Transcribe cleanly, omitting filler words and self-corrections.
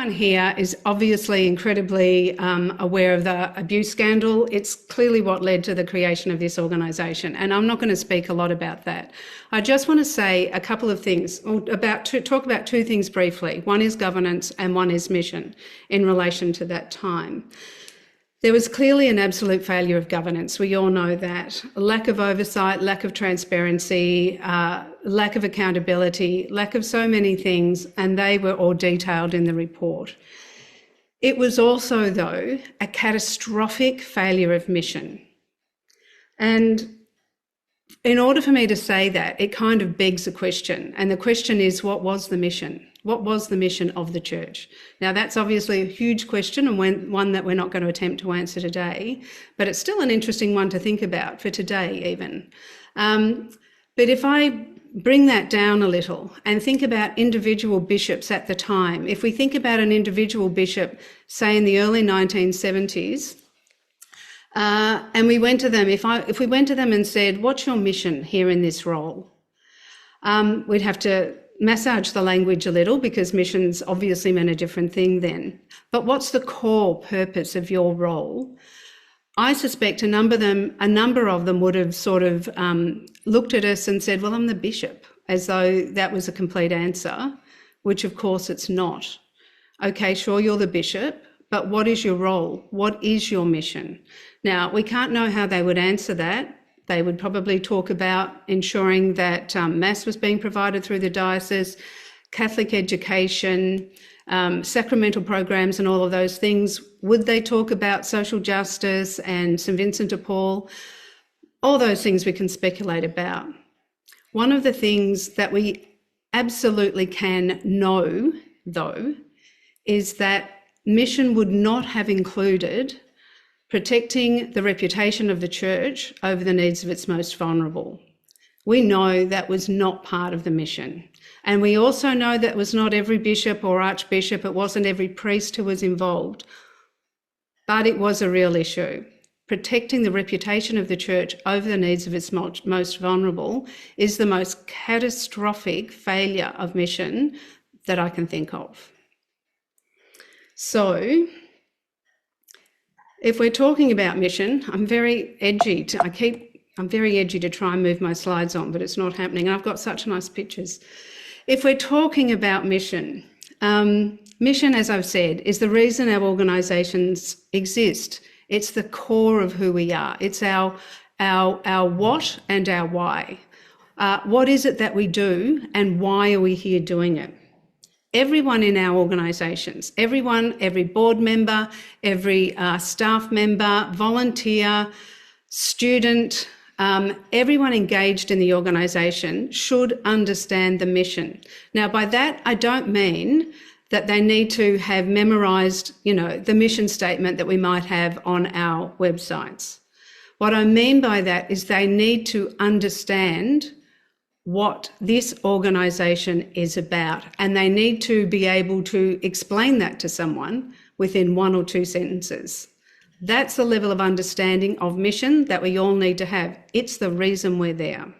everyone here is obviously incredibly aware of the abuse scandal. It's clearly what led to the creation of this organisation, and I'm not going to speak a lot about that. I just want to say a couple of things, talk about two things briefly. One is governance and one is mission in relation to that time. There was clearly an absolute failure of governance. We all know that. Lack of oversight, lack of transparency, lack of accountability, lack of so many things, and they were all detailed in the report. It was also, though, a catastrophic failure of mission. And in order for me to say that, it kind of begs a question. And the question is, what was the mission? What was the mission of the church? Now, that's obviously a huge question and one that we're not going to attempt to answer today, but it's still an interesting one to think about for today even. But if I bring that down a little and think about individual bishops at the time, if we think about an individual bishop, say in the early 1970s, and we went to them, if we went to them and said, what's your mission here in this role? We'd have to massage the language a little because missions obviously meant a different thing then. But what's the core purpose of your role? I suspect a number of them would have sort of looked at us and said, well, I'm the bishop, as though that was a complete answer, which of course it's not. Okay, sure, you're the bishop, but what is your role? What is your mission? Now, we can't know how they would answer that. They would probably talk about ensuring that Mass was being provided through the diocese, Catholic education, sacramental programs and all of those things. Would they talk about social justice and St Vincent de Paul? All those things we can speculate about. One of the things that we absolutely can know, though, is that mission would not have included protecting the reputation of the church over the needs of its most vulnerable. We know that was not part of the mission. And we also know that was not every bishop or archbishop, it wasn't every priest who was involved, but it was a real issue. Protecting the reputation of the church over the needs of its most vulnerable is the most catastrophic failure of mission that I can think of. So, if we're talking about mission, I'm very edgy to try and move my slides on, but it's not happening. And I've got such nice pictures. If we're talking about mission, mission, as I've said, is the reason our organisations exist. It's the core of who we are. It's our what and our why. What is it that we do and why are we here doing it? Everyone in our organisations, every board member, every staff member, volunteer, student, everyone engaged in the organisation should understand the mission. Now, by that, I don't mean that they need to have memorised, the mission statement that we might have on our websites. What I mean by that is they need to understand what this organisation is about, and they need to be able to explain that to someone within 1 or 2 sentences. That's the level of understanding of mission that we all need to have. It's the reason we're there.